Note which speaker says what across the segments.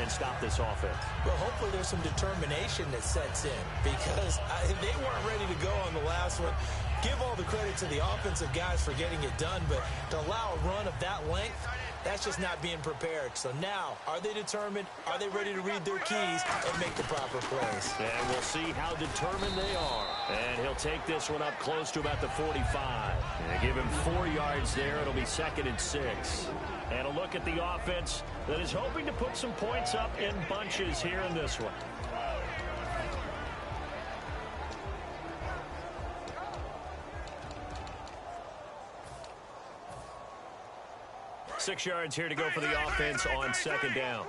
Speaker 1: and stop this offense?
Speaker 2: Well, hopefully there's some determination that sets in because they weren't ready to go on the last one. Give all the credit to the offensive guys for getting it done, but to allow a run of that length, that's just not being prepared. So now, are they determined? Are they ready to read their keys and make the proper plays?
Speaker 1: And we'll see how determined they are. And he'll take this one up close to about the 45. And give him 4 yards there. It'll be 2nd and 6. And a look at the offense that is hoping to put some points up in bunches here in this one. Six yards here to go for the offense on 2nd down.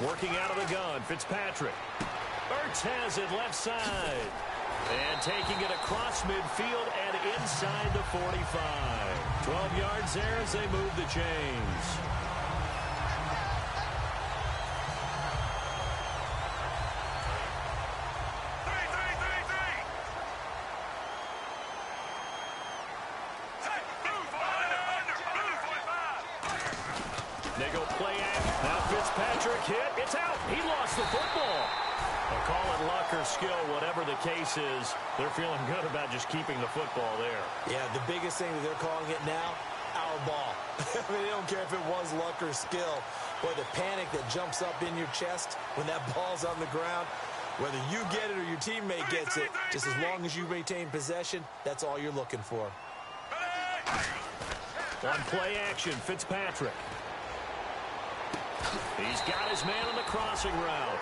Speaker 1: Working out of the gun, Fitzpatrick. Ertz has it left side. And taking it across midfield and inside the 45. 12 yards there as they move the chains. They go play action. Now Fitzpatrick hit. It's out. He lost the football. They'll call it luck or skill, whatever the case is. They're feeling good about just keeping the football there.
Speaker 2: Yeah, the biggest thing that they're calling it now, our ball. I mean, they don't care if it was luck or skill. Boy, the panic that jumps up in your chest when that ball's on the ground, whether you get it or your teammate gets it, just as long as you retain possession, that's all you're looking for.
Speaker 1: On play action, Fitzpatrick. He's got his man on the crossing route.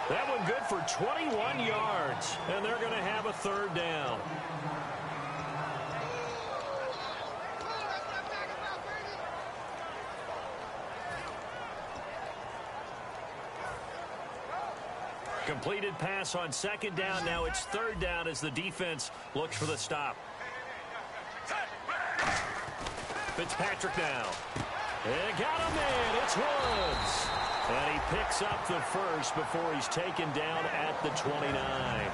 Speaker 1: That one good for 21 yards, and they're going to have a 3rd down. Completed pass on 2nd down. Now it's 3rd down as the defense looks for the stop. Fitzpatrick now. And got him in. It's Woods. And he picks up the first before he's taken down at the 29.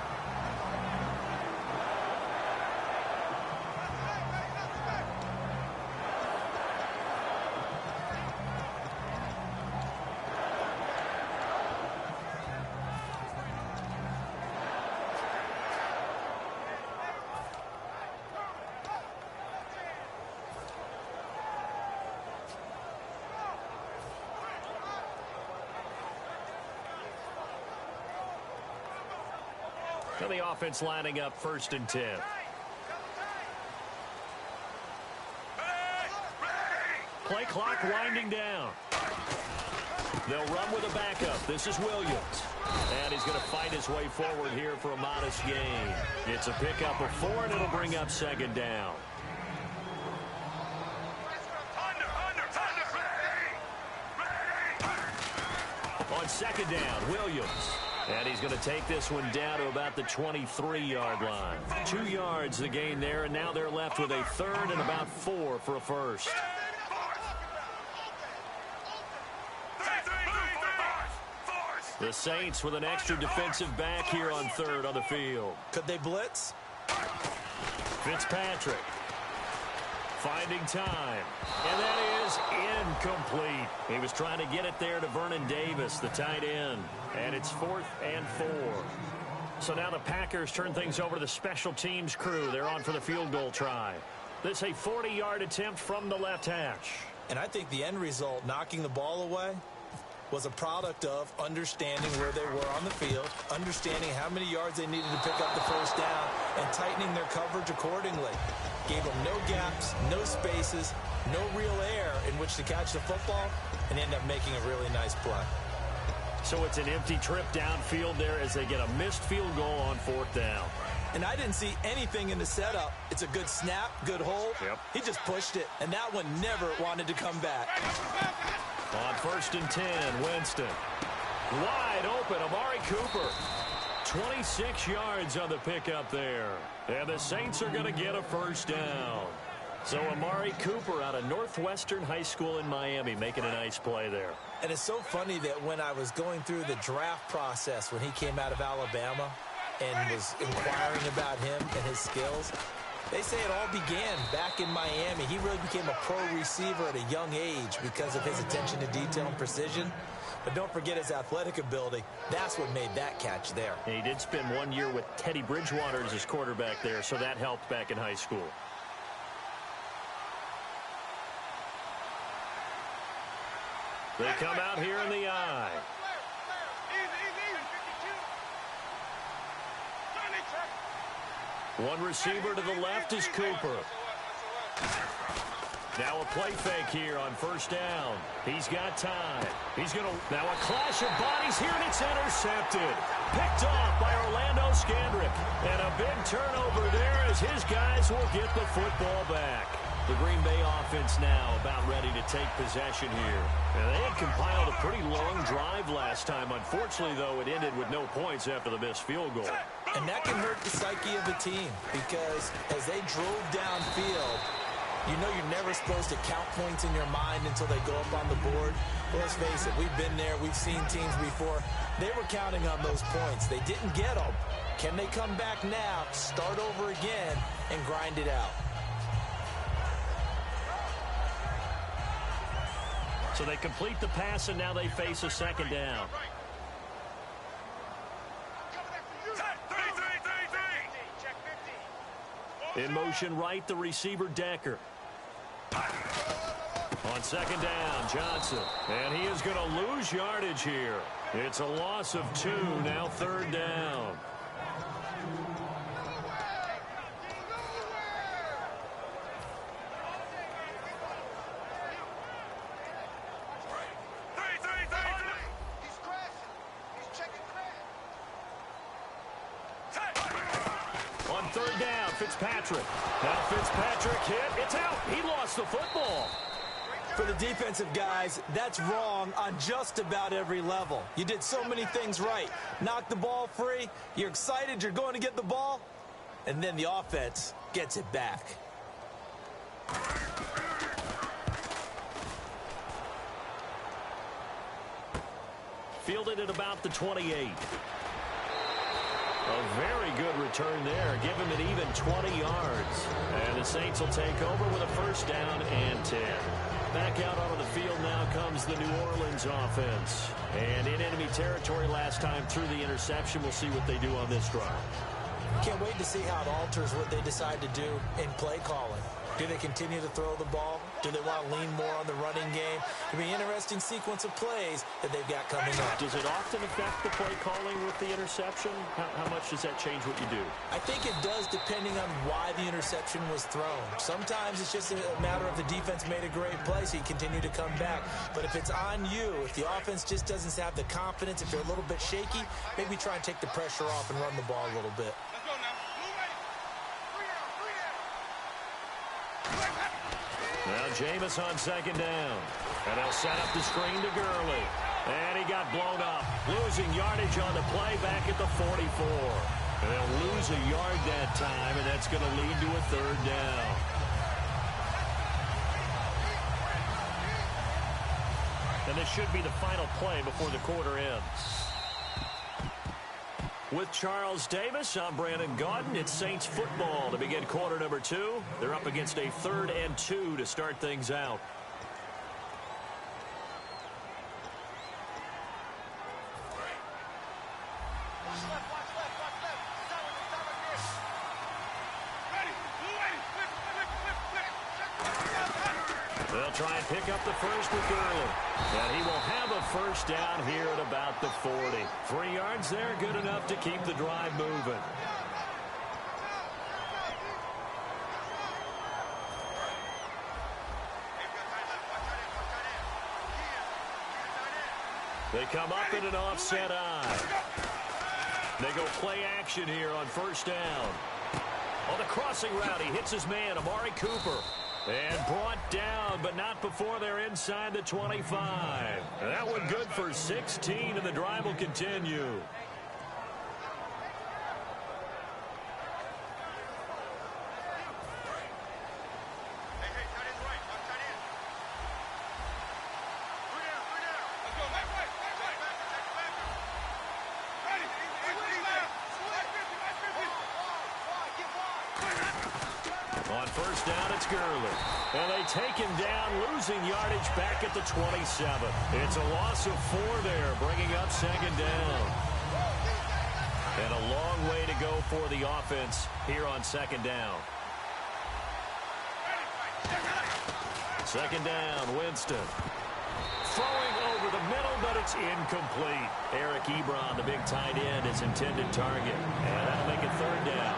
Speaker 1: So the offense lining up 1st and 10. Play clock winding down. They'll run with a backup. This is Williams. And he's going to fight his way forward here for a modest gain. It's a pickup of 4, and it'll bring up 2nd down. On 2nd down, Williams. And he's going to take this one down to about the 23-yard line. 2 yards the gain there, and now they're left with a 3rd and about 4 for a first. The Saints with an extra defensive back here on 3rd on the field.
Speaker 2: Could they blitz?
Speaker 1: Fitzpatrick finding time. And that is incomplete. He was trying to get it there to Vernon Davis, the tight end. And it's 4th and 4. So now the Packers turn things over to the special teams crew. They're on for the field goal try. This a 40-yard attempt from the left hash.
Speaker 2: And I think the end result, knocking the ball away, was a product of understanding where they were on the field, understanding how many yards they needed to pick up the first down, and tightening their coverage accordingly. Gave them no gaps, no spaces, no real air in which to catch the football, and end up making a really nice play.
Speaker 1: So it's an empty trip downfield there as they get a missed field goal on 4th down.
Speaker 2: And I didn't see anything in the setup. It's a good snap, good hold.
Speaker 1: Yep.
Speaker 2: He just pushed it, and that one never wanted to come back.
Speaker 1: On 1st and 10, Winston. Wide open, Amari Cooper. 26 yards on the pickup there. And the Saints are going to get a first down. So Amari Cooper out of Northwestern High School in Miami making a nice play there.
Speaker 2: And it's so funny that when I was going through the draft process when he came out of Alabama and was inquiring about him and his skills, They say it all began back in Miami. He really became a pro receiver at a young age because of his attention to detail and precision. But don't forget his athletic ability. That's what made that catch there.
Speaker 1: And he did spend 1 year with Teddy Bridgewater as his quarterback there, so that helped back in high school. They come out here in the eye. One receiver to the left is Cooper. Now a play fake here on first down. He's got time. He's going to... Now a clash of bodies here, and it's intercepted. Picked off by Orlando Scandrick. And a big turnover there as his guys will get the football back. The Green Bay offense now about ready to take possession here. And they had compiled a pretty long drive last time. Unfortunately, though, it ended with no points after the missed field goal.
Speaker 2: And that can hurt the psyche of a team because as they drove downfield, you know you're never supposed to count points in your mind until they go up on the board. Well, let's face it, we've been there. We've seen teams before. They were counting on those points. They didn't get them. Can they come back now, start over again, and grind it out?
Speaker 1: So they complete the pass, and now they face a second down. In motion right, the receiver Decker. On second down, Johnson. And he is going to lose yardage here. It's a loss of 2, now third down. Third down, Fitzpatrick. Now Fitzpatrick hit. It's out. He lost the football.
Speaker 2: For the defensive guys, that's wrong on just about every level. You did so many things right. Knock the ball free. You're excited you're going to get the ball. And then the offense gets it back.
Speaker 1: Fielded at about the 28. A very good return there. Give him an even 20 yards. And the Saints will take over with a first down and 10. Back out onto the field now comes the New Orleans offense. And in enemy territory last time through the interception. We'll see what they do on this drive.
Speaker 2: Can't wait to see how it alters what they decide to do in play calling. Do they continue to throw the ball? Do they want to lean more on the running game? It'll be an interesting sequence of plays that they've got coming up.
Speaker 1: Does it often affect the play calling with the interception? How much does that change what you do?
Speaker 2: I think it does depending on why the interception was thrown. Sometimes it's just a matter of the defense made a great play, so you continue to come back. But if it's on you, if the offense just doesn't have the confidence, if they're a little bit shaky, maybe try and take the pressure off and run the ball a little bit.
Speaker 1: Now Jameis on second down. And they'll set up the screen to Gurley. And he got blown up. Losing yardage on the play back at the 44. And they'll lose a yard that time, and that's going to lead to a third down. And this should be the final play before the quarter ends. With Charles Davis, I'm Brandon Gaudin. It's Saints football to begin quarter number 2. They're up against a 3rd and 2 to start things out. They'll try and pick up the first with Gurley. And he will have a first down here at about the 40. 3 yards there, good enough to keep the drive moving. They come up in an offset eye. They go play action here on first down. On the crossing route, he hits his man, Amari Cooper. And brought down, but not before they're inside the 25. And that one good for 16, and the drive will continue. first down, it's Gurley. And they take him down, losing yardage back at the 27. It's a loss of 4 there, bringing up second down. And a long way to go for the offense here on second down. Second down, Winston. Throwing over the middle, but it's incomplete. Eric Ebron, the big tight end, is intended target. And that'll make it third down.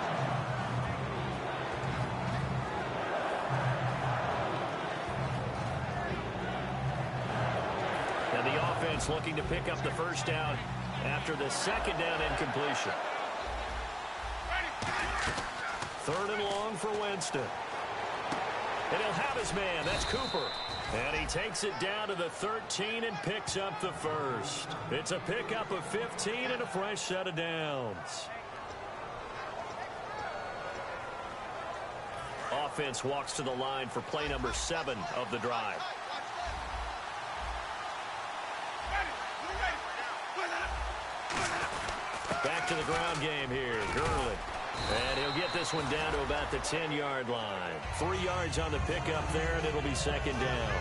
Speaker 1: And the offense looking to pick up the first down after the second down incompletion. Third and long for Winston. And he'll have his man. That's Cooper. And he takes it down to the 13 and picks up the first. It's a pickup of 15 and a fresh set of downs. Offense walks to the line for play number 7 of the drive. Back to the ground game here. Gurley. And he'll get this one down to about the 10-yard line. 3 yards on the pickup there, and it'll be second down.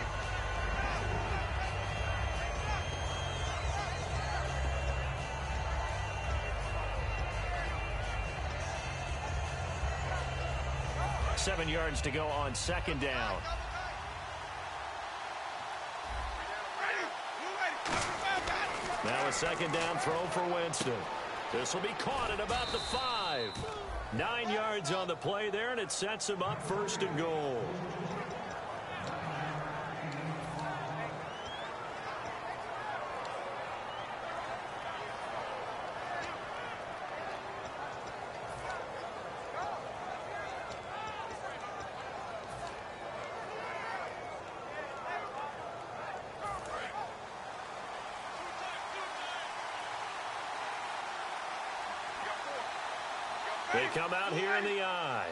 Speaker 1: Seven yards to go on second down. Now a second down throw for Winston. This will be caught at about the 5. 9 yards on the play there, and it sets him up first and goal. They come out here in the eye.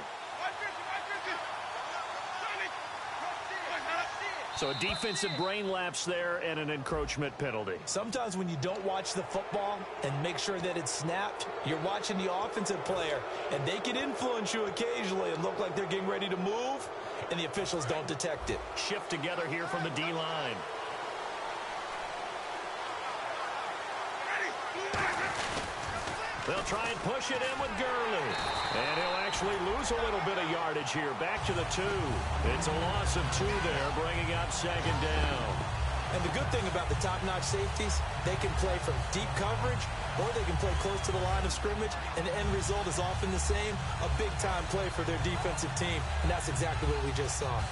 Speaker 1: So a defensive brain lapse there and an encroachment penalty.
Speaker 2: Sometimes when you don't watch the football and make sure that it's snapped, you're watching the offensive player, and they can influence you occasionally and look like they're getting ready to move, and the officials don't detect it.
Speaker 1: Shift together here from the D-line. They'll try and push it in with Gurley. And he'll actually lose a little bit of yardage here. Back to the 2. It's a loss of 2 there, bringing up second down.
Speaker 2: And the good thing about the top-notch safeties, they can play from deep coverage or they can play close to the line of scrimmage, and the end result is often the same, a big-time play for their defensive team, and that's exactly what we just saw.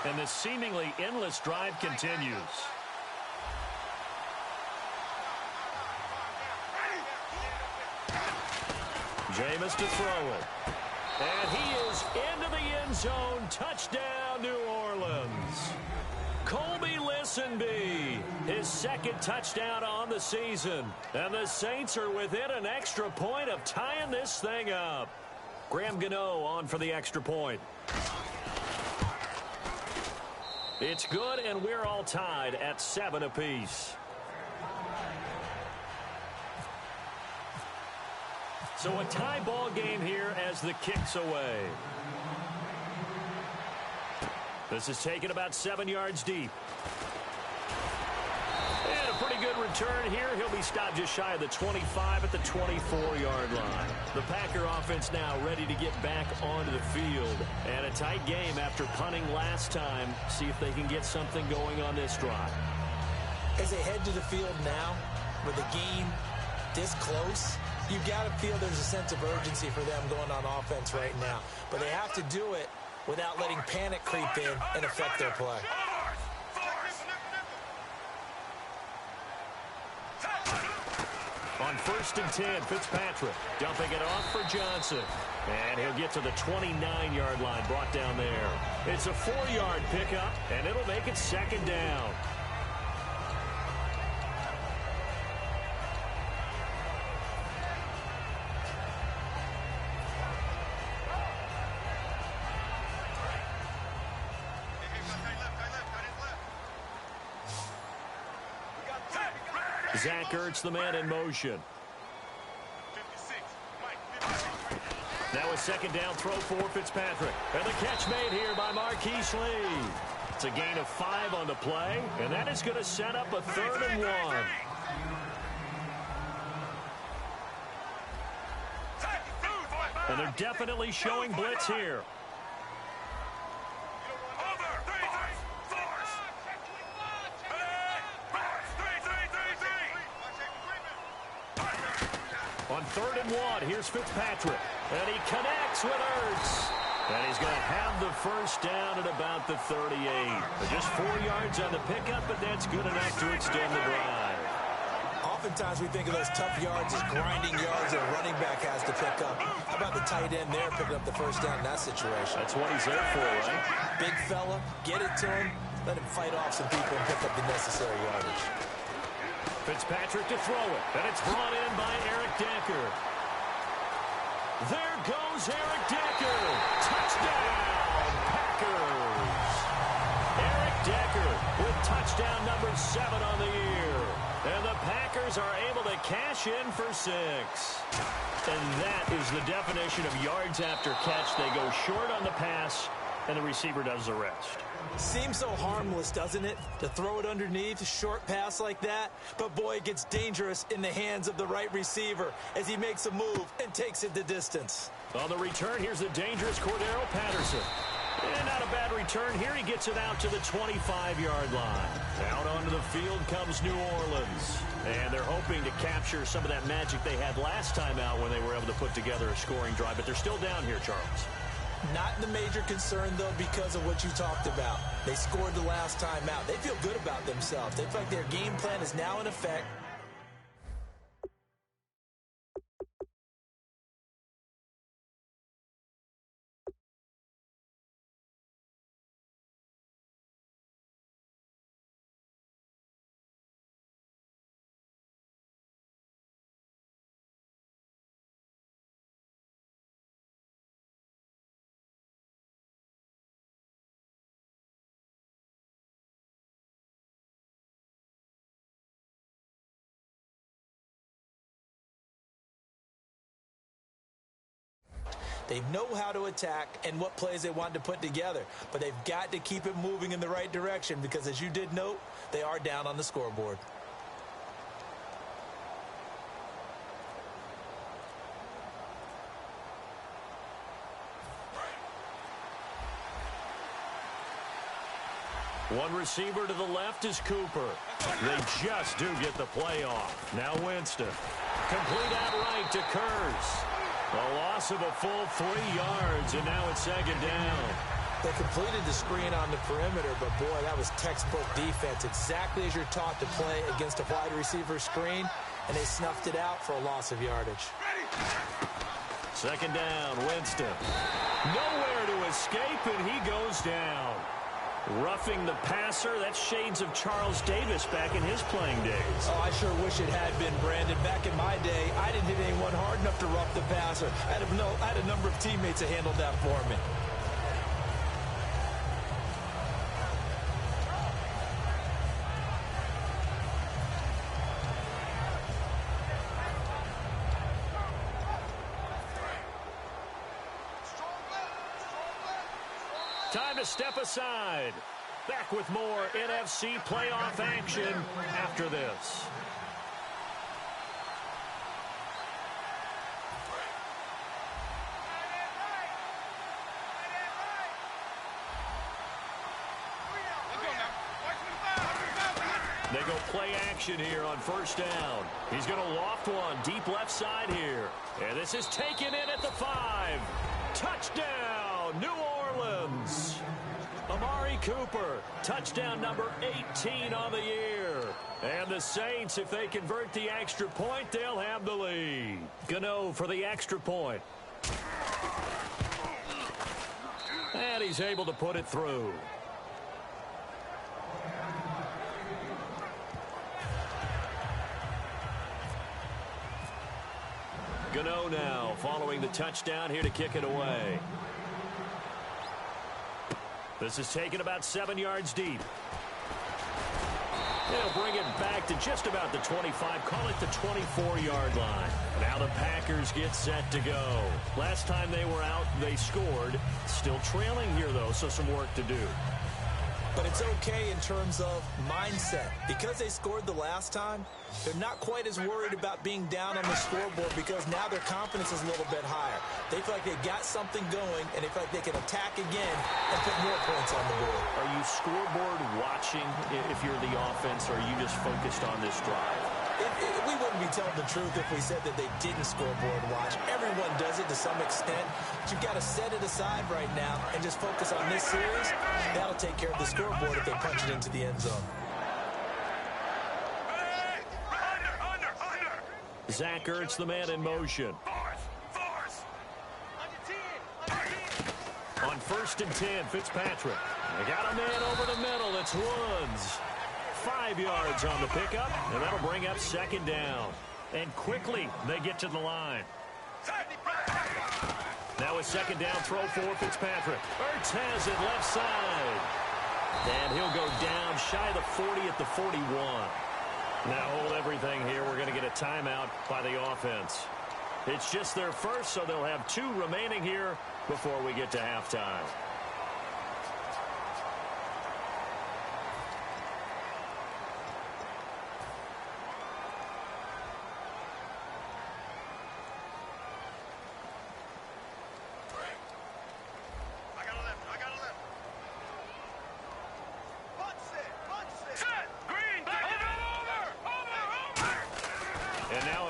Speaker 1: And this seemingly endless drive continues. Jameis to throw it. And he is into the end zone. Touchdown, New Orleans. Colby Listenbee, his second touchdown on the season. And the Saints are within an extra point of tying this thing up. Graham Gano on for the extra point. It's good, and we're all tied at 7 apiece. So a tie ball game here as the kick's away. This is taken about 7 yards deep. And a pretty good return here. He'll be stopped just shy of the 25 at the 24-yard line. The Packer offense now ready to get back onto the field. And a tight game after punting last time. See if they can get something going on this drive.
Speaker 2: As they head to the field now, with the game this close, you got to feel there's a sense of urgency for them going on offense right now. But they have to do it without letting panic creep in and affect their play.
Speaker 1: On 1st and 10, Fitzpatrick dumping it off for Johnson. And he'll get to the 29-yard line, brought down there. It's a 4-yard pickup, and it'll make it second down. Zach Ertz, the man in motion. Now a second down throw for Fitzpatrick. And the catch made here by Marquise Lee. It's a gain of 5 on the play, and that is going to set up a 3rd and 1. And they're definitely showing blitz here. On 3rd and 1, here's Fitzpatrick. And he connects with Ertz. And he's going to have the first down at about the 38. Just 4 yards on the pickup, but that's good enough to extend the drive.
Speaker 2: Oftentimes we think of those tough yards as grinding yards that a running back has to pick up. How about the tight end there picking up the first down in that situation?
Speaker 1: That's what he's there for, right?
Speaker 2: Big fella, get it to him, let him fight off some people and pick up the necessary yardage.
Speaker 1: Fitzpatrick to throw it, and it's brought in by Eric Decker. There goes Eric Decker. Touchdown, Packers. Eric Decker with touchdown number 7 on the year. And the Packers are able to cash in for 6. And that is the definition of yards after catch. They go short on the pass, and the receiver does the rest.
Speaker 2: Seems so harmless, doesn't it, to throw it underneath, a short pass like that? But, boy, it gets dangerous in the hands of the right receiver as he makes a move and takes it the distance.
Speaker 1: On the return, here's the dangerous Cordero Patterson. And not a bad return here. He gets it out to the 25-yard line. Out onto the field comes New Orleans. And they're hoping to capture some of that magic they had last time out when they were able to put together a scoring drive. But they're still down here, Charles.
Speaker 2: Not the major concern, though, because of what you talked about. They scored the last time out. They feel good about themselves. They feel like their game plan is now in effect. They know how to attack and what plays they want to put together. But they've got to keep it moving in the right direction because, as you did note, they are down on the scoreboard.
Speaker 1: One receiver to the left is Cooper. They just do get the play off. Now Winston. Complete outright to Kurz. A loss of a full 3 yards, and now it's 2nd down.
Speaker 2: They completed the screen on the perimeter, but, boy, that was textbook defense. Exactly as you're taught to play against a wide receiver screen, and they snuffed it out for a loss of yardage.
Speaker 1: 2nd down, Winston. Nowhere to escape, and he goes down. Roughing the passer, that's shades of Charles Davis back in his playing days.
Speaker 2: Oh, I sure wish it had been, Brandon. Back in my day, I didn't hit anyone hard enough to rough the passer. I had a number of teammates that handled that for me.
Speaker 1: Time to step aside. Back with more NFC playoff action after this. They go play action here on 1st down. He's going to loft one deep left side here. And this is taken in at the 5. Touchdown, New Orleans. Amari Cooper, touchdown number 18 on the year. And the Saints, if they convert the extra point, they'll have the lead. Gano for the extra point. And he's able to put it through. Gano now following the touchdown here to kick it away. This is taken about 7 yards deep. They'll bring it back to just about the 25, call it the 24-yard line. Now the Packers get set to go. Last time they were out, they scored. Still trailing here, though, so some work to do.
Speaker 2: But it's okay in terms of mindset. Because they scored the last time, they're not quite as worried about being down on the scoreboard because now their confidence is a little bit higher. They feel like they've got something going, and they feel like they can attack again and put more points on the board.
Speaker 1: Are you scoreboard watching if you're the offense, or are you just focused on this drive?
Speaker 2: We wouldn't be telling the truth if we said that they didn't scoreboard watch. Everyone does it to some extent. But you've got to set it aside right now and just focus on this series. That'll take care of the scoreboard if they punch it into the end zone.
Speaker 1: Zach Ertz, the man in motion. On 1st and 10, Fitzpatrick. They got a man over the middle. It's Woods. 5 yards on the pickup, and that'll bring up 2nd down. And quickly, they get to the line. Now a 2nd down throw for Fitzpatrick. Ertz has it left side. And he'll go down shy of the 40 at the 41. Now hold everything here. We're going to get a timeout by the offense. It's just their first, so they'll have 2 remaining here before we get to halftime.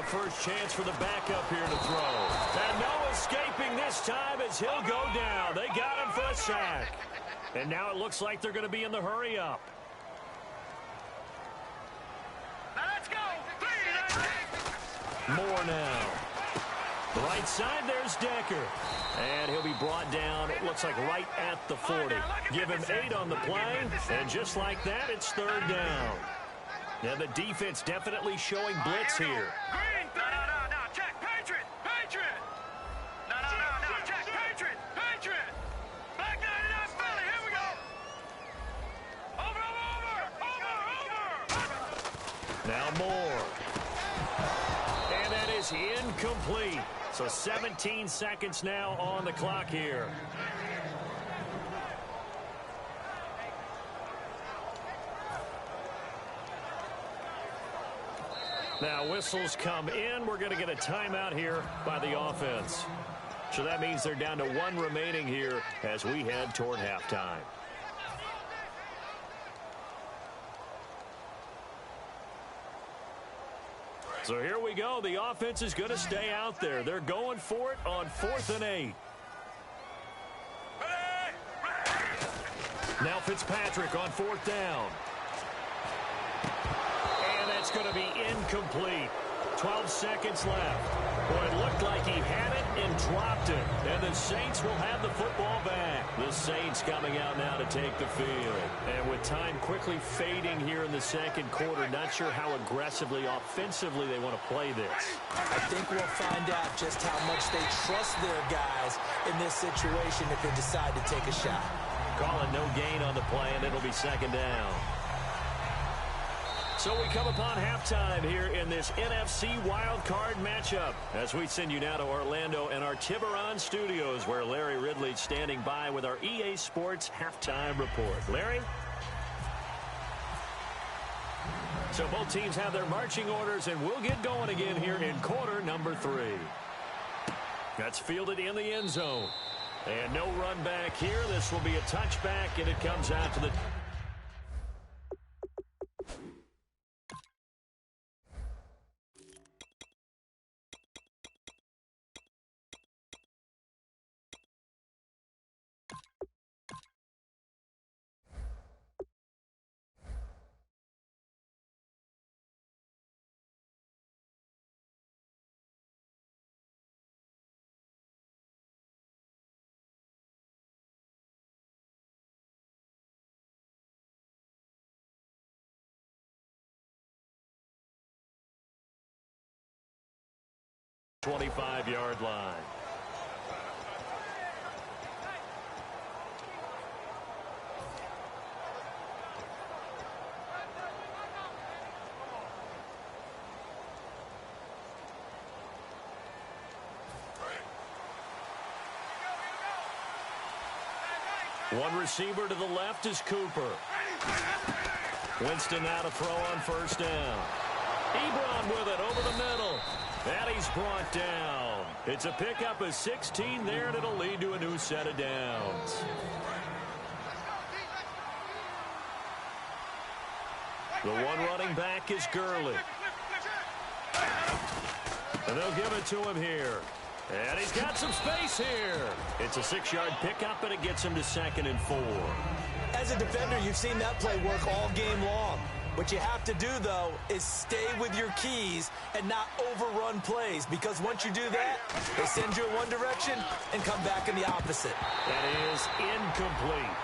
Speaker 1: First chance for the backup here to throw. And no escaping this time as he'll go down. They got him for a sack. And now it looks like they're going to be in the hurry up.
Speaker 3: Let's go.
Speaker 1: More now. Right side, there's Decker. And he'll be brought down, it looks like right at the 40. Give him 8 on the play. And just like that, it's 3rd down. Now the defense definitely showing blitz here.
Speaker 3: No, check, Patriot. No, check, Patriot. Back 99, Philly, here we go. Over.
Speaker 1: Now Moore. And that is incomplete. So 17 seconds now on the clock here. Now whistles come in. We're going to get a timeout here by the offense. So that means they're down to 1 remaining here as we head toward halftime. So here we go. The offense is going to stay out there. They're going for it on 4th and 8. Now Fitzpatrick on 4th down. It's going to be incomplete. 12 seconds left. Boy, it looked like he had it and dropped it. And the Saints will have the football back. The Saints coming out now to take the field. And with time quickly fading here in the 2nd quarter, not sure how aggressively, offensively they want to play this.
Speaker 2: I think we'll find out just how much they trust their guys in this situation if they decide to take a shot.
Speaker 1: Call it no gain on the play, and it'll be 2nd down. So we come upon halftime here in this NFC wildcard matchup as we send you now to Orlando and our Tiburon studios where Larry Ridley's standing by with our EA Sports halftime report. Larry? So both teams have their marching orders, and we'll get going again here in quarter number 3. That's fielded in the end zone. And no run back here. This will be a touchback, and it comes out to the... ...25-yard line. One receiver to the left is Cooper. Winston now to throw on first down. Ebron with it over the middle. And he's brought down. It's a pickup of 16 there, and it'll lead to a new set of downs. The one running back is Gurley. And they'll give it to him here. And he's got some space here. It's a 6-yard pickup, and it gets him to 2nd and 4.
Speaker 2: As a defender, you've seen that play work all game long. What you have to do, though, is stay with your keys and not overrun plays, because once you do that, they send you in one direction and come back in the opposite.
Speaker 1: That is incomplete.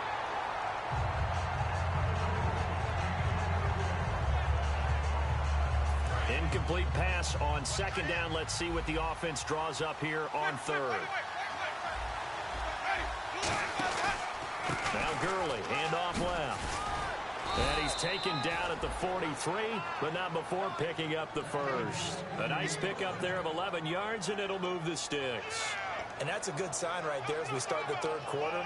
Speaker 1: Incomplete pass on 2nd down. Let's see what the offense draws up here on 3rd. Now Gurley, handoff left. And he's taken down at the 43, but not before picking up the first. A nice pickup there of 11 yards, and it'll move the sticks.
Speaker 2: And that's a good sign right there as we start the 3rd quarter,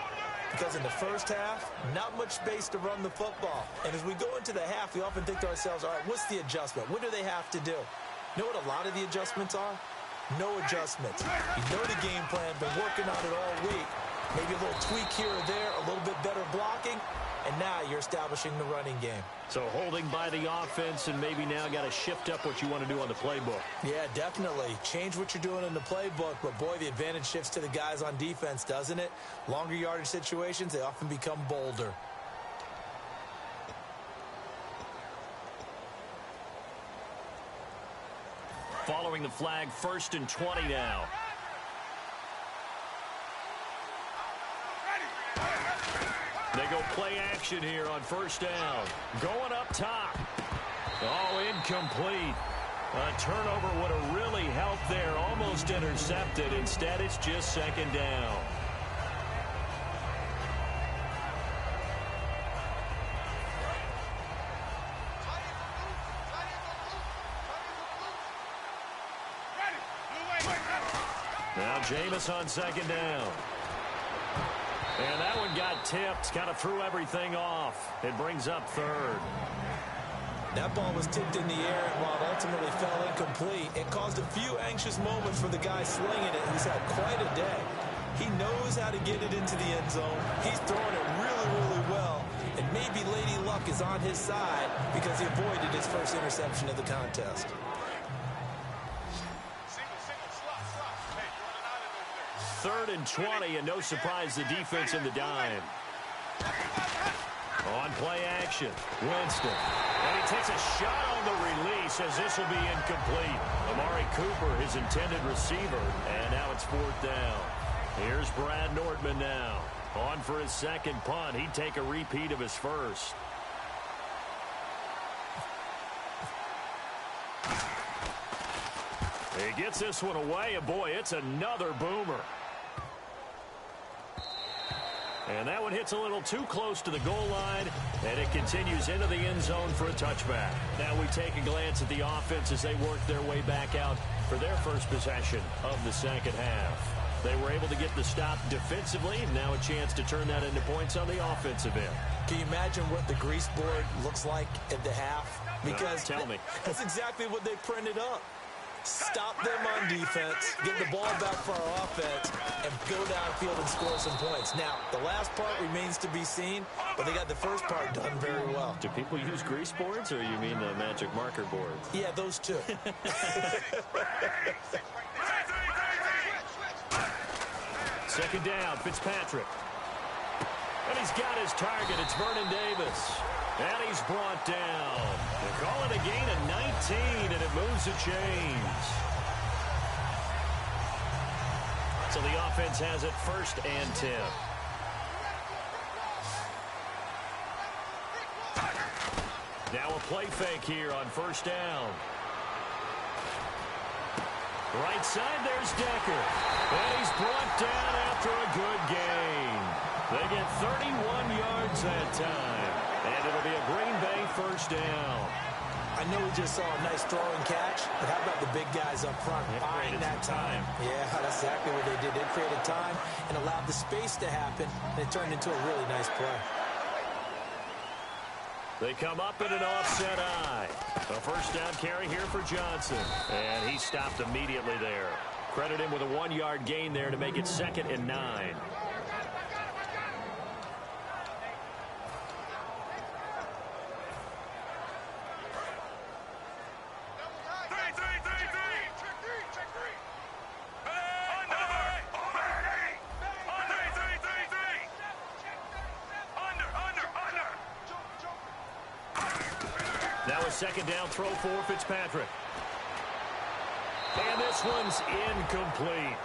Speaker 2: because in the first half, not much space to run the football. And as we go into the half, we often think to ourselves, all right, what's the adjustment? What do they have to do? You know what a lot of the adjustments are? No adjustments. You know the game plan, been working on it all week. Maybe a little tweak here or there, a little bit better blocking, and now you're establishing the running game.
Speaker 1: So holding by the offense, and maybe now got to shift up what you want to do on the playbook.
Speaker 2: Yeah, definitely. Change what you're doing in the playbook, but boy, the advantage shifts to the guys on defense, doesn't it? Longer yardage situations, they often become bolder.
Speaker 1: Following the flag, 1st and 20 now. They go play action here on 1st down. Going up top. Oh, incomplete. A turnover would have really helped there. Almost intercepted. Instead, it's just 2nd down. Now Jameis on 2nd down. And that one got tipped, kind of threw everything off. It brings up 3rd.
Speaker 2: That ball was tipped in the air, and while it ultimately fell incomplete, it caused a few anxious moments for the guy slinging it, who's had quite a day. He knows how to get it into the end zone. He's throwing it really, really well. And maybe Lady Luck is on his side because he avoided his first interception of the contest.
Speaker 1: 3rd and 20, and no surprise, the defense in the dime. On play action, Winston. And he takes a shot on the release as this will be incomplete. Amari Cooper, his intended receiver, and now it's 4th down. Here's Brad Nortman now. On for his 2nd punt. He'd take a repeat of his first. He gets this one away, and boy, it's another boomer. And that one hits a little too close to the goal line, and it continues into the end zone for a touchback. Now we take a glance at the offense as they work their way back out for their first possession of the 2nd half. They were able to get the stop defensively, and now a chance to turn that into points on the offensive end.
Speaker 2: Can you imagine what the grease board looks like at the half? Because
Speaker 1: tell me.
Speaker 2: That's exactly what they printed up. Stop them on defense, get the ball back for our offense, and go downfield and score some points. Now, the last part remains to be seen, but they got the first part done very well.
Speaker 1: Do people use grease boards, or you mean the magic marker boards?
Speaker 2: Yeah, those two.
Speaker 1: 2nd down, Fitzpatrick. And he's got his target. It's Vernon Davis. And he's brought down. They call it a gain of 19, and it moves the chains. So the offense has it 1st and 10. Now a play fake here on 1st down. Right side, there's Decker. And he's brought down after a good gain. They get 31 yards that time. And it'll be a Green Bay 1st down.
Speaker 2: I know we just saw a nice throw and catch, but how about the big guys up front buying that time? Yeah, that's exactly what they did. They created time and allowed the space to happen, and it turned into a really nice play.
Speaker 1: They come up in an offset eye. A first down carry here for Johnson. And he stopped immediately there. Credit him with a 1-yard gain there to make it 2nd and 9. Now a second down throw for Fitzpatrick. And this one's incomplete.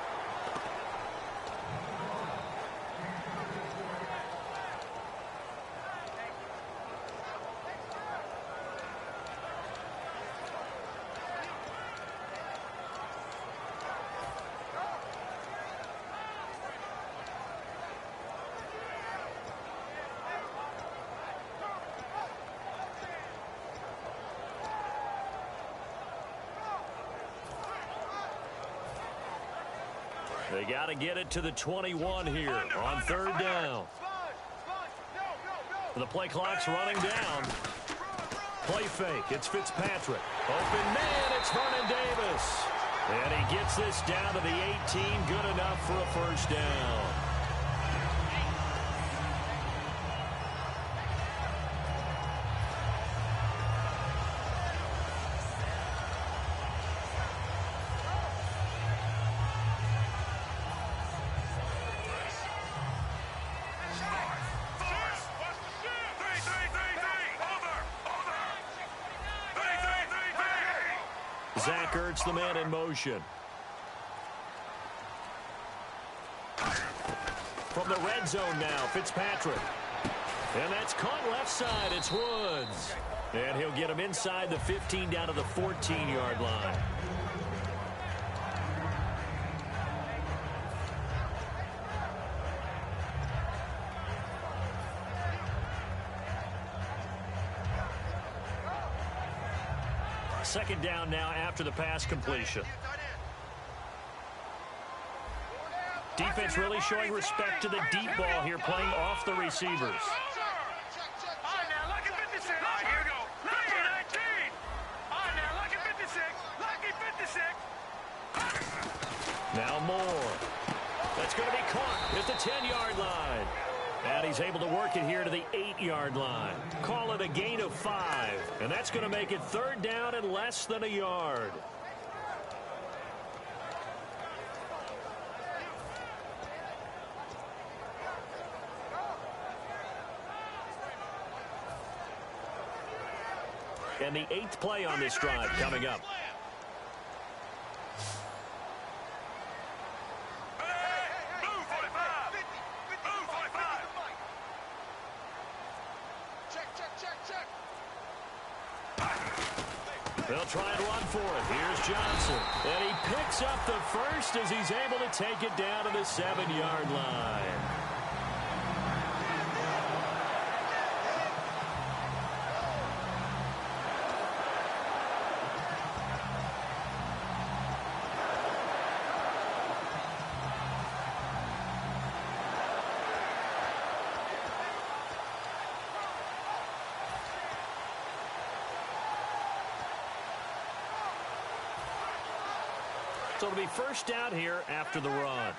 Speaker 1: They got to get it to the 21 here on 3rd down. The play clock's running down. Play fake. It's Fitzpatrick. Open man. It's Vernon Davis. And he gets this down to the 18. Good enough for a first down. Zach Ertz, the man in motion. From the red zone now, Fitzpatrick. And that's caught left side. It's Woods. And he'll get him inside the 15 down to the 14-yard line. Second down now after the pass completion. Defense really showing respect to the deep ball here, playing off the receivers.
Speaker 3: All right, now, lucky 56. All right, here we go. Lucky 19. All right, now, lucky 56. Lucky 56.
Speaker 1: Now Moore. That's going to be caught at the 10-yard line. And he's able to work it here to the 8-yard line. Call it a gain of 5. And that's going to make it 3rd down and less than a yard. And the 8th play on this drive coming up. They'll try and run for it. Here's Johnson. And he picks up the first as he's able to take it down to the 7-yard line. So it'll be first down here after the run.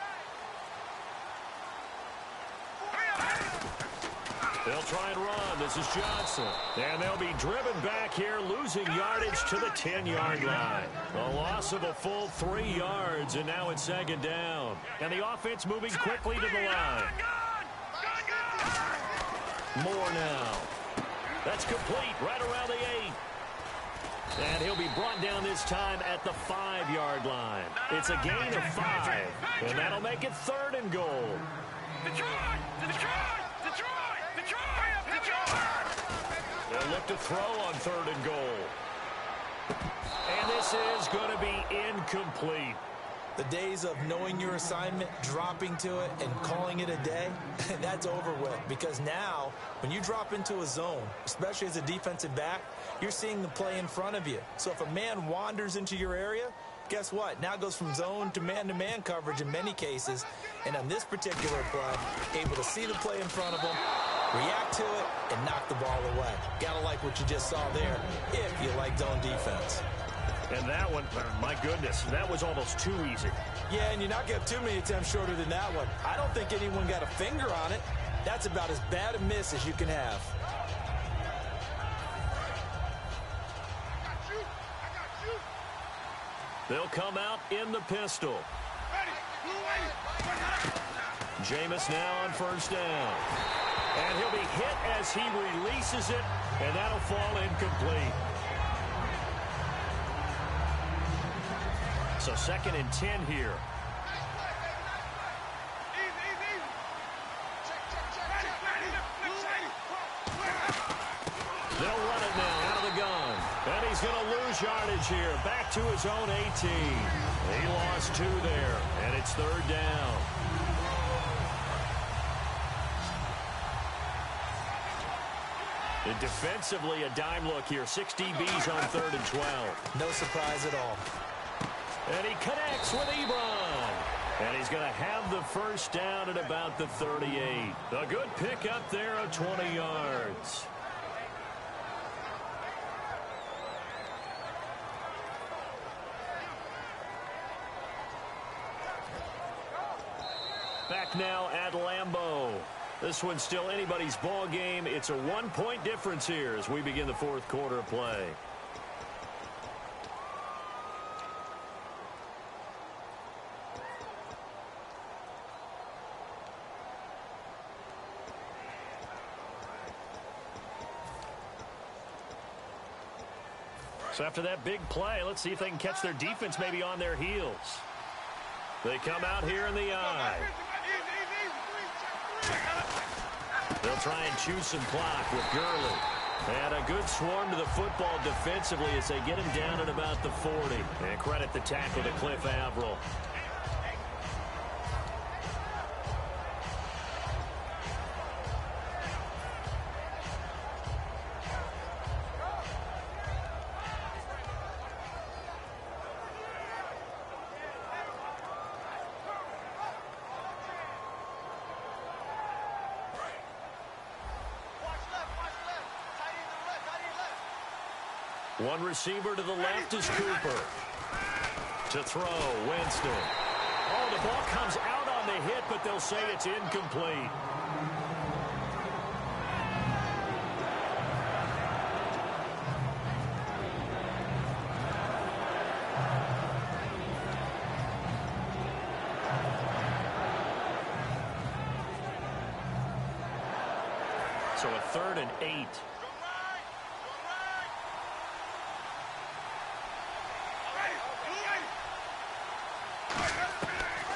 Speaker 1: They'll try and run. This is Johnson. And they'll be driven back here, losing yardage to the 10-yard line. A loss of a full 3 yards, and now it's 2nd down. And the offense moving quickly to the line. Moore now. That's complete right around the 8. And he'll be brought down this time at the 5-yard line. It's a gain of 5. And that'll make it 3rd and goal. They'll look to throw on 3rd and goal. And this is going to be incomplete.
Speaker 2: The days of knowing your assignment, dropping to it, and calling it a day, that's over with. Because now, when you drop into a zone, especially as a defensive back, you're seeing the play in front of you. So if a man wanders into your area, guess what? Now it goes from zone to man coverage in many cases. And on this particular play, able to see the play in front of him, react to it, and knock the ball away. Gotta like what you just saw there if you like zone defense.
Speaker 1: And that one, my goodness, that was almost too easy.
Speaker 2: Yeah, and you're not going to have too many attempts shorter than that one. I don't think anyone got a finger on it. That's about as bad a miss as you can have.
Speaker 1: They'll come out in the pistol. Jameis now on first down. And he'll be hit as he releases it, and that'll fall incomplete. So 2nd and 10 here. They'll run it now out of the gun. And he's going to lose yardage here. Back to his own 18. He lost 2 there, and it's 3rd down. And defensively, a dime look here. 6 DBs on 3rd and 12.
Speaker 2: No surprise at all.
Speaker 1: And he connects with Ebron. And he's going to have the first down at about the 38. A good pickup there of 20 yards. Back now at Lambeau. This one's still anybody's ball game. It's a 1-point difference here as we begin the 4th quarter of play. So after that big play, let's see if they can catch their defense maybe on their heels. They come out here in the eye. They'll try and choose some clock with Gurley. And a good swarm to the football defensively as they get him down at about the 40. And credit the tackle to Cliff Averill. One receiver to the left is Cooper. To throw, Winston. Oh, the ball comes out on the hit, but they'll say it's incomplete. So a 3rd and 8.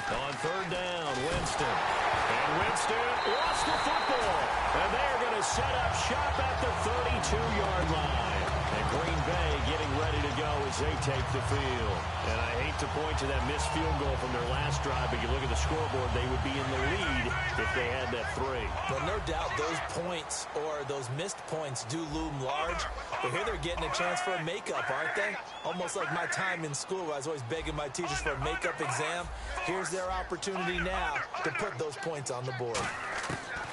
Speaker 1: On 3rd down, Winston. And Winston lost the football. And they're going to set up shop at the 32-yard line. And Green Bay getting ready to go as they take the field. And I hate to point to that missed field goal from their last drive, but you look at the scoreboard, they would be in the lead if they had that 3.
Speaker 2: Well, no doubt those points or those missed points do loom large. But here they're getting a chance for a makeup, aren't they? Almost like my time in school. I was always begging my teachers for a makeup exam. Here's their opportunity now to put those points on the board.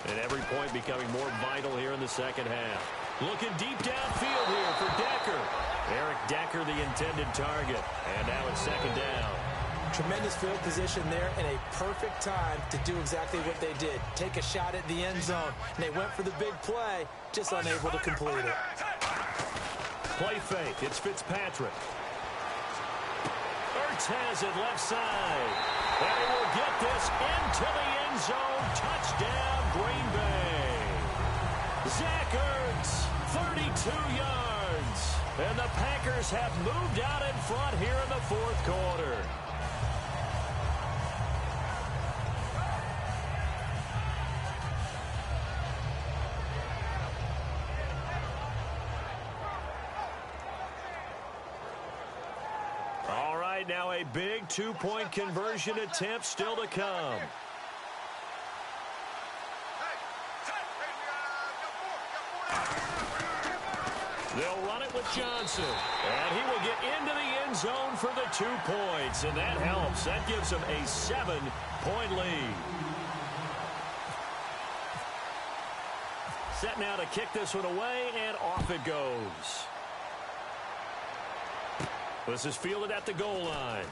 Speaker 1: And every point becoming more vital here in the second half. Looking deep downfield here for Decker. Eric Decker, the intended target. And now it's 2nd down.
Speaker 2: Tremendous field position there and a perfect time to do exactly what they did. Take a shot at the end zone. And they went for the big play, just unable to complete it.
Speaker 1: Play fake. It's Fitzpatrick. Ertz has it left side. And he will get this into the end zone. Touchdown, Green Bay. Zach Ertz, 32 yards. And the Packers have moved out in front here in the 4th quarter. right, now a big two-point conversion attempt still to come. They'll run it with Johnson, and he will get into the end zone for the 2 points, and that helps. That gives them a 7-point lead. Set now to kick this one away, and off it goes. This is fielded at the goal line.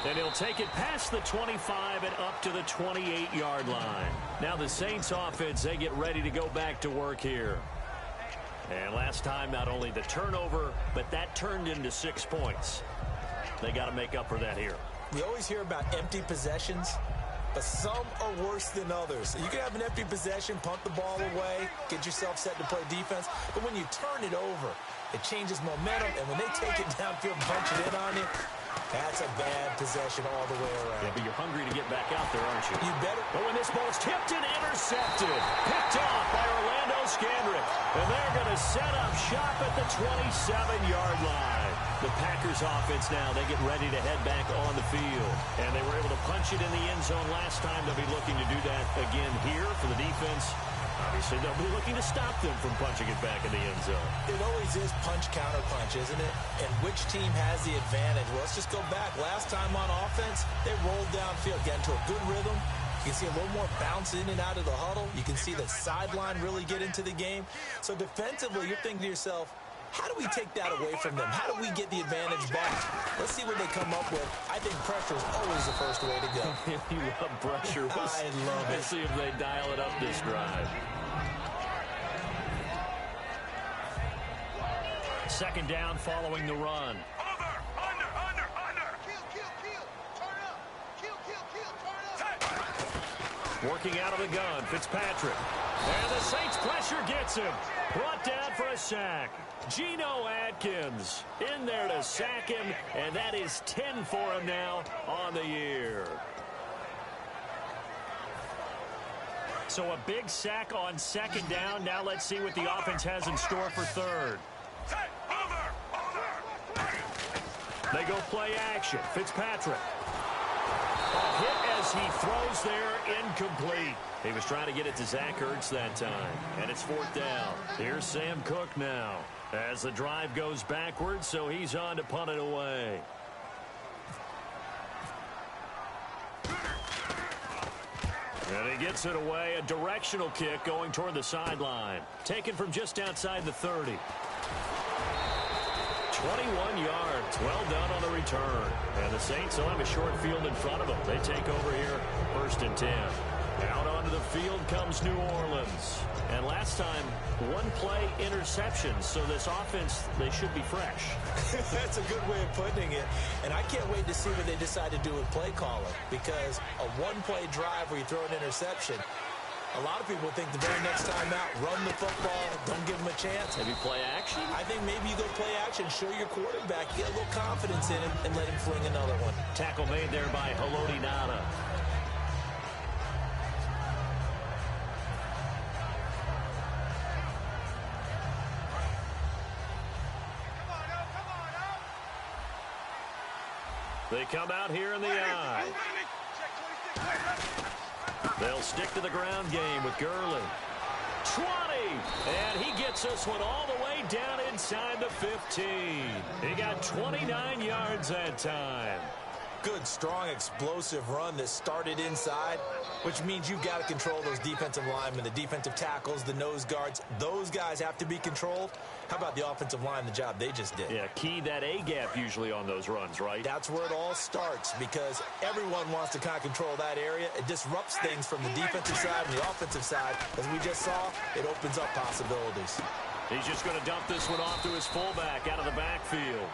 Speaker 1: And he'll take it past the 25 and up to the 28-yard line. Now the Saints offense, they get ready to go back to work here. And last time, not only the turnover, but that turned into 6 points. They got to make up for that here.
Speaker 2: We always hear about empty possessions, but some are worse than others. You can have an empty possession, punt the ball away, get yourself set to play defense, but when you turn it over, it changes momentum, and when they take it downfield and punch it in on you, that's a bad possession all the way around.
Speaker 1: Yeah, but you're hungry to get back out there, aren't you?
Speaker 2: You better.
Speaker 1: But when this ball's tipped and intercepted, picked off by Orlando Scandrick, and they're going to set up shop at the 27-yard line. The Packers offense now, they get ready to head back on the field. And they were able to punch it in the end zone last time. They'll be looking to do that again here for the defense. Obviously, they'll be looking to stop them from punching it back in the end zone.
Speaker 2: It always is punch-counter-punch, isn't it? And which team has the advantage? Well, let's just go back. Last time on offense, they rolled downfield, get into a good rhythm. You can see a little more bounce in and out of the huddle. You can see the sideline really get into the game. So defensively, you're thinking to yourself, how do we take that away from them? How do we get the advantage back? Let's see what they come up with. I think pressure is always the first way to go.
Speaker 1: You love pressure.
Speaker 2: I love it.
Speaker 1: Let's see if they dial it up this drive. Second down following the run.
Speaker 3: Under. Kill. Turn up. Kill. Turn up.
Speaker 1: Working out of the gun, Fitzpatrick. And the Saints pressure gets him. Brought down for a sack. Geno Atkins in there to sack him, and that is 10 for him now on the year. So a big sack on second down. Now let's see what the offense has in store for third. They go play action. Fitzpatrick. A hit as he throws there, incomplete. He was trying to get it to Zach Ertz that time, and it's fourth down. Here's Sam Cook now as the drive goes backwards, so he's on to punt it away. And he gets it away, a directional kick going toward the sideline. Taken from just outside the 30. 21 yards. Well done on the return. And the Saints will have a short field in front of them. They take over here, 1st and 10. Out onto the field comes New Orleans. And last time, one play interception. So this offense, they should be fresh.
Speaker 2: That's a good way of putting it. And I can't wait to see what they decide to do with play calling. Because a one-play drive where you throw an interception, a lot of people think the very next time out, run the football, don't give them a chance.
Speaker 1: Maybe play action?
Speaker 2: I think maybe you go play action, show your quarterback, get a little confidence in him, and let him fling another one.
Speaker 1: Tackle made there by Haloti Ngata. They come out here in the eye. They'll stick to the ground game with Gurley. 20, and he gets this one all the way down inside the 15. He got 29 yards that time.
Speaker 2: Good, strong, explosive run that started inside, which means you've got to control those defensive linemen, the defensive tackles, the nose guards. Those guys have to be controlled. How about the offensive line, the job they just did?
Speaker 1: Yeah, key that A-gap usually on those runs, right?
Speaker 2: That's where it all starts because everyone wants to kind of control that area. It disrupts things from the defensive side and the offensive side. As we just saw, it opens up possibilities.
Speaker 1: He's just going to dump this one off to his fullback out of the backfield.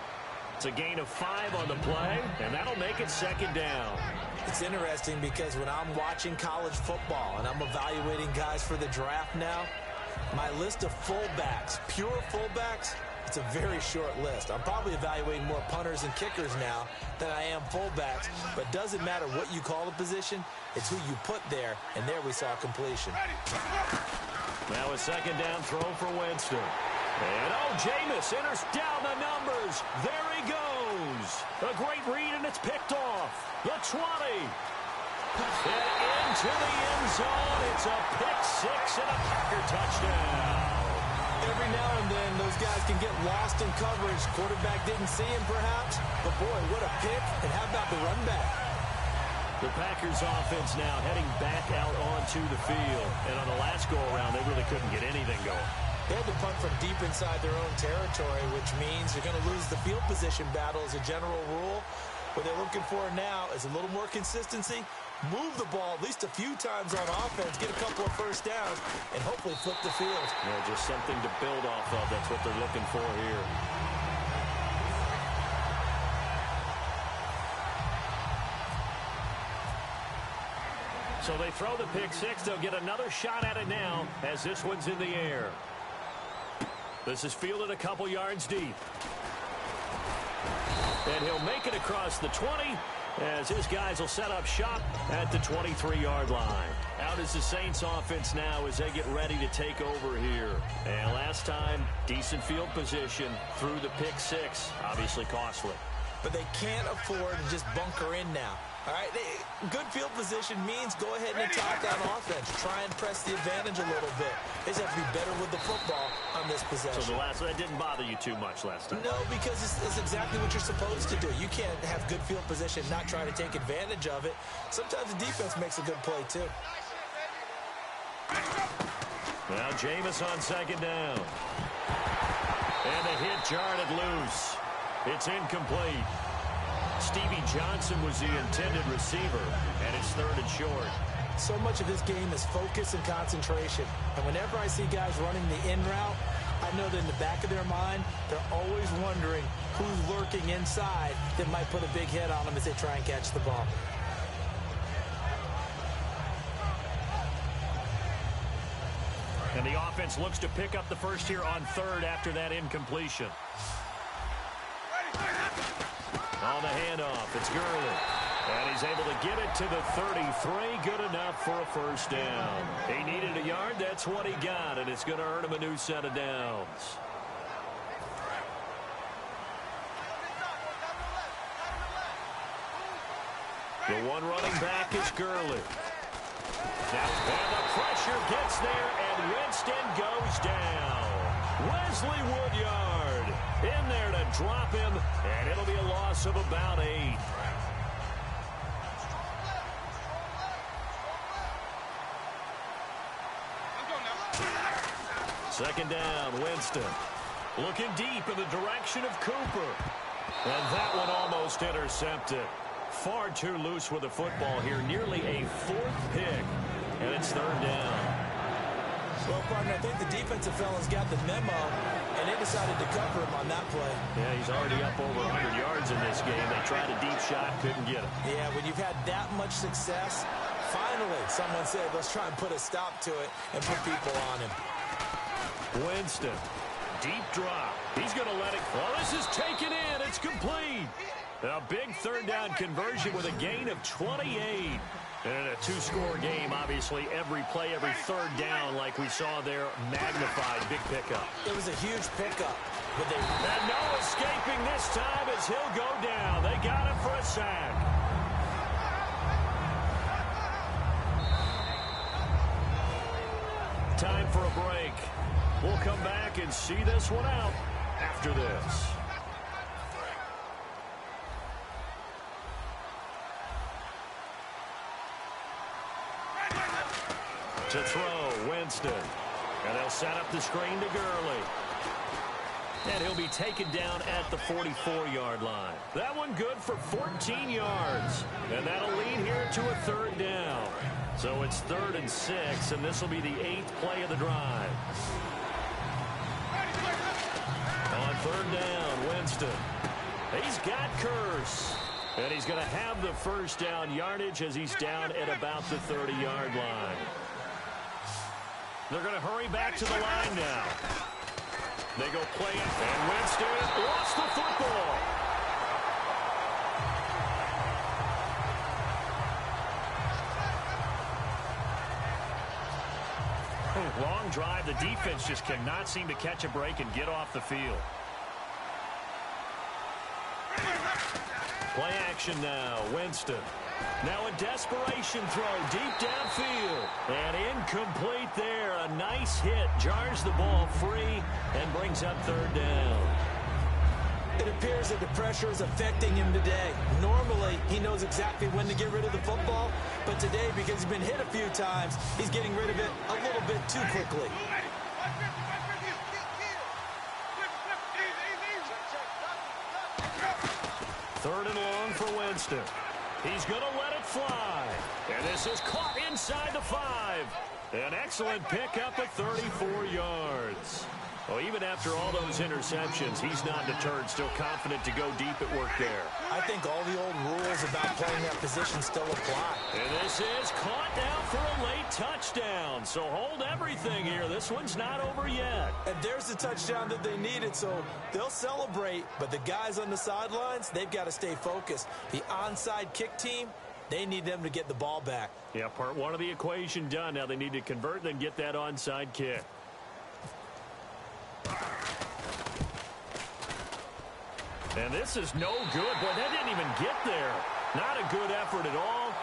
Speaker 1: It's a gain of 5 on the play, and that'll make it second down.
Speaker 2: It's interesting because when I'm watching college football and I'm evaluating guys for the draft now, my list of fullbacks, pure fullbacks, it's a very short list. I'm probably evaluating more punters and kickers now than I am fullbacks, but it doesn't matter what you call the position, it's who you put there, and there we saw completion.
Speaker 1: Now a second down throw for Winston. And Jameis enters down the numbers. There he goes. A great read, and it's picked off. The 20. And into the end zone. It's a pick six and a Packer touchdown.
Speaker 2: Every now and then, those guys can get lost in coverage. Quarterback didn't see him, perhaps. But, boy, what a pick. And how about the run back?
Speaker 1: The Packers offense now heading back out onto the field. And on the last go-around, they really couldn't get anything going.
Speaker 2: They had to punt from deep inside their own territory, which means you're going to lose the field position battle as a general rule. What they're looking for now is a little more consistency, move the ball at least a few times on offense, get a couple of first downs, and hopefully flip the field.
Speaker 1: Yeah, just something to build off of. That's what they're looking for here. So they throw the pick six. They'll get another shot at it now as this one's in the air. This is fielded a couple yards deep. And he'll make it across the 20 as his guys will set up shop at the 23-yard line. Out is the Saints offense now as they get ready to take over here. And last time, decent field position through the pick six. Obviously costly.
Speaker 2: But they can't afford to just bunker in now. All right, good field position means go ahead and attack that offense. Try and press the advantage a little bit. They just have to be better with the football on this possession.
Speaker 1: So that didn't bother you too much last time?
Speaker 2: No, because it's exactly what you're supposed to do. You can't have good field position and not try to take advantage of it. Sometimes the defense makes a good play, too.
Speaker 1: Now Jameis on second down. And the hit jarred it loose. It's incomplete. Stevie Johnson was the intended receiver, and it's third and short.
Speaker 2: So much of this game is focus and concentration. And whenever I see guys running the in route, I know that in the back of their mind, they're always wondering who's lurking inside that might put a big hit on them as they try and catch the ball.
Speaker 1: And the offense looks to pick up the first here on third after that incompletion. On the handoff, it's Gurley. And he's able to get it to the 33. Good enough for a first down. He needed a yard. That's what he got, and it's going to earn him a new set of downs. The one running back is Gurley. Now, and the pressure gets there, and Winston goes down. Wesley Woodyard in there to drop him, and it'll be a loss of about 8. Second down, Winston. Looking deep in the direction of Cooper. And that one almost intercepted. Far too loose with the football here. Nearly a fourth pick. And it's third down.
Speaker 2: Well, partner, I think the defensive fellas got the memo, and they decided to cover him on that play.
Speaker 1: Yeah, he's already up over 100 yards in this game. They tried a deep shot, couldn't get him.
Speaker 2: Yeah, when you've had that much success, finally someone said, let's try and put a stop to it and put people on him. Winston,
Speaker 1: deep drop. He's going to let it. Well, this is taken in. It's complete. A big third down conversion with a gain of 28. And a two-score game, obviously, every play, every third down, like we saw there, magnified. Big pickup.
Speaker 2: It was a huge pickup. But
Speaker 1: and no escaping this time as he'll go down. They got him for a sack. Time for a break. We'll come back and see this one out after this. To throw, Winston. And they'll set up the screen to Gurley. And he'll be taken down at the 44-yard line. That one good for 14 yards. And that'll lead here to a third down. So it's 3rd and 6, and this will be the 8th play of the drive. On third down, Winston. He's got Curse. And he's going to have the first down yardage as he's down at about the 30-yard line. They're going to hurry back to the line now. They go play it, and Winston lost the football. Long drive. The defense just cannot seem to catch a break and get off the field. Play action now. Winston. Now a desperation throw deep downfield. And incomplete there. A nice hit. Jars the ball free and brings up third down.
Speaker 2: It appears that the pressure is affecting him today. Normally, he knows exactly when to get rid of the football, but today, because he's been hit a few times, he's getting rid of it a little bit too quickly.
Speaker 1: Third and long for Winston. He's going to let it fly. And this is caught inside the 5. An excellent pickup at 34 yards. Well, even after all those interceptions, he's not deterred, still confident to go deep at work there.
Speaker 2: I think all the old rules about playing that position still apply.
Speaker 1: And this is caught now for a late touchdown. So hold everything here. This one's not over yet.
Speaker 2: And there's the touchdown that they needed, so they'll celebrate. But the guys on the sidelines, they've got to stay focused. The onside kick team, they need them to get the ball back.
Speaker 1: Yeah, part one of the equation done. Now they need to convert and then get that onside kick. And this is no good. Boy, that didn't even get there. Not a good effort at all.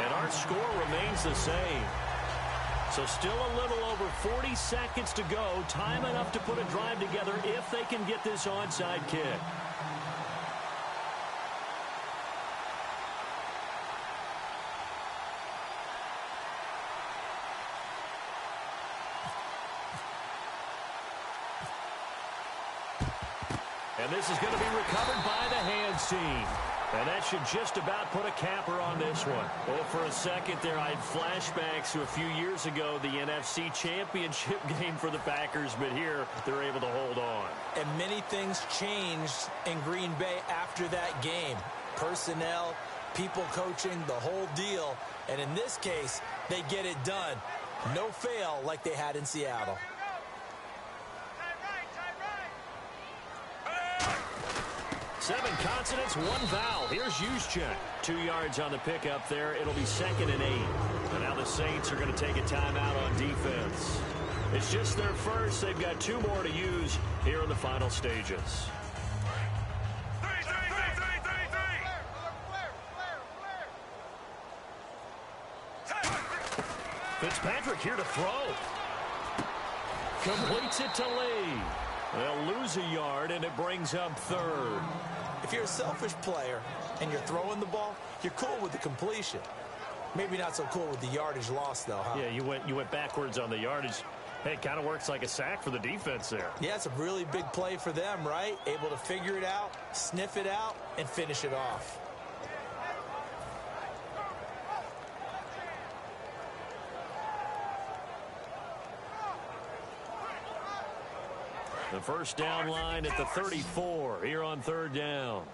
Speaker 1: And our score remains the same. So still a little over 40 seconds to go. Time enough to put a drive together if they can get this onside kick. And this is going to be recovered by the hands team. And that should just about put a capper on this one. Well, for a second there, I had flashbacks to a few years ago, the NFC Championship game for the Packers, but here they're able to hold on.
Speaker 2: And many things changed in Green Bay after that game. Personnel, people coaching, the whole deal. And in this case, they get it done. No fail like they had in Seattle.
Speaker 1: 7 consonants, 1 vowel. Here's Juszczyk. 2 yards on the pickup there. It'll be 2nd and 8. And now the Saints are going to take a timeout on defense. It's just their first. They've got 2 more to use here in the final stages. Fitzpatrick here to throw. Completes it to Lee. They'll lose a yard, and it brings up 3rd.
Speaker 2: If you're a selfish player and you're throwing the ball, you're cool with the completion. Maybe not so cool with the yardage loss, though, huh?
Speaker 1: Yeah, you went backwards on the yardage. Hey, it kind of works like a sack for the defense there.
Speaker 2: Yeah, it's a really big play for them, right? Able to figure it out, sniff it out, and finish it off.
Speaker 1: The first down line at the 34 here on 3rd down.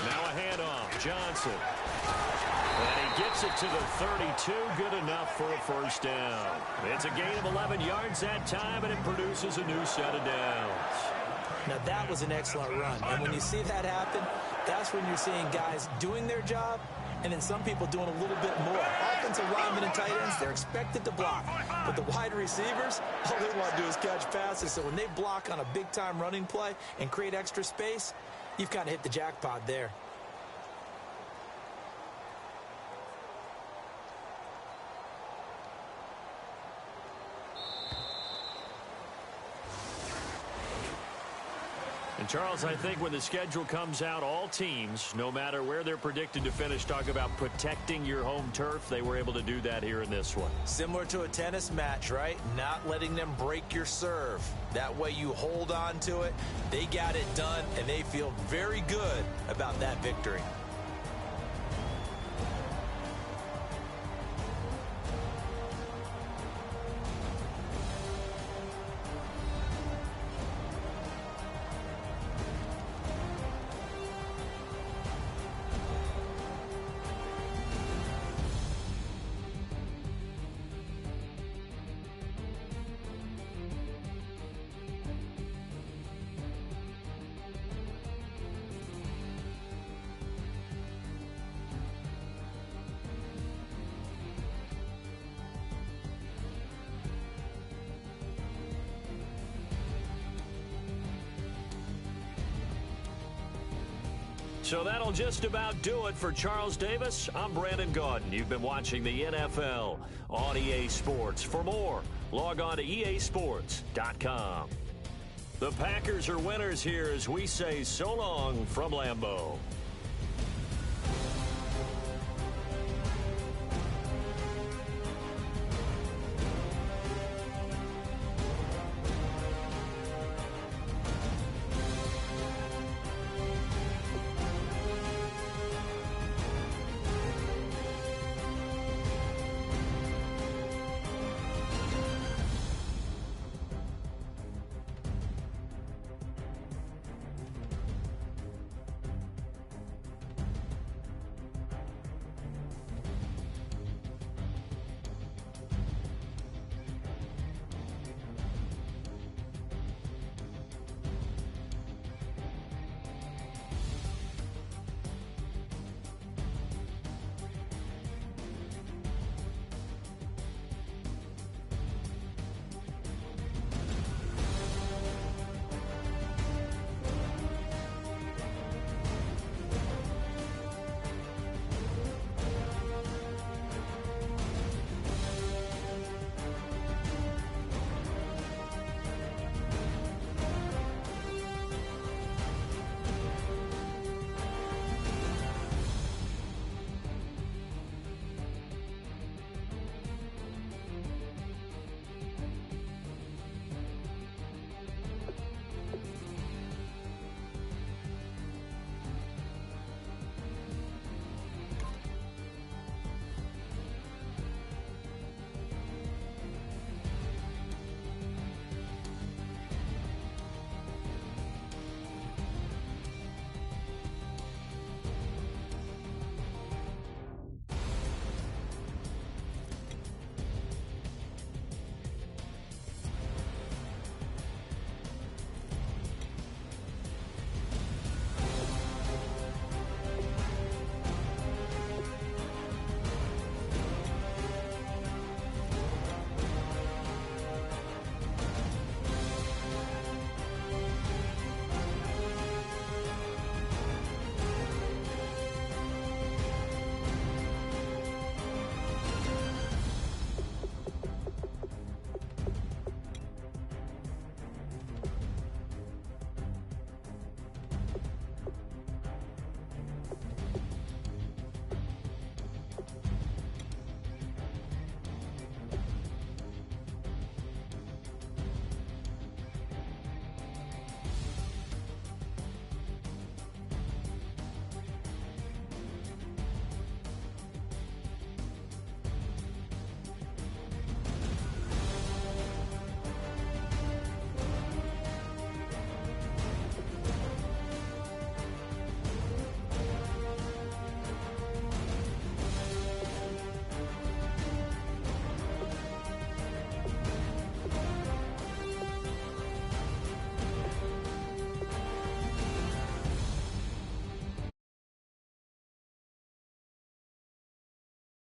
Speaker 1: Now a handoff. Johnson. And he gets it to the 32. Good enough for a first down. It's a gain of 11 yards that time, and it produces a new set of downs.
Speaker 2: Now, that was an excellent run. And when you see that happen, that's when you're seeing guys doing their job, and then some people doing a little bit more. Offensive linemen and tight ends, they're expected to block. But the wide receivers, all they want to do is catch passes. So when they block on a big-time running play and create extra space, you've kind of hit the jackpot there.
Speaker 1: And, Charles, I think when the schedule comes out, all teams, no matter where they're predicted to finish, talk about protecting your home turf. They were able to do that here in this one.
Speaker 2: Similar to a tennis match, right? Not letting them break your serve. That way you hold on to it. They got it done, and they feel very good about that victory.
Speaker 1: So that'll just about do it for Charles Davis. I'm Brandon Gaudin. You've been watching the NFL on EA Sports. For more, log on to easports.com. The Packers are winners here as we say so long from Lambeau.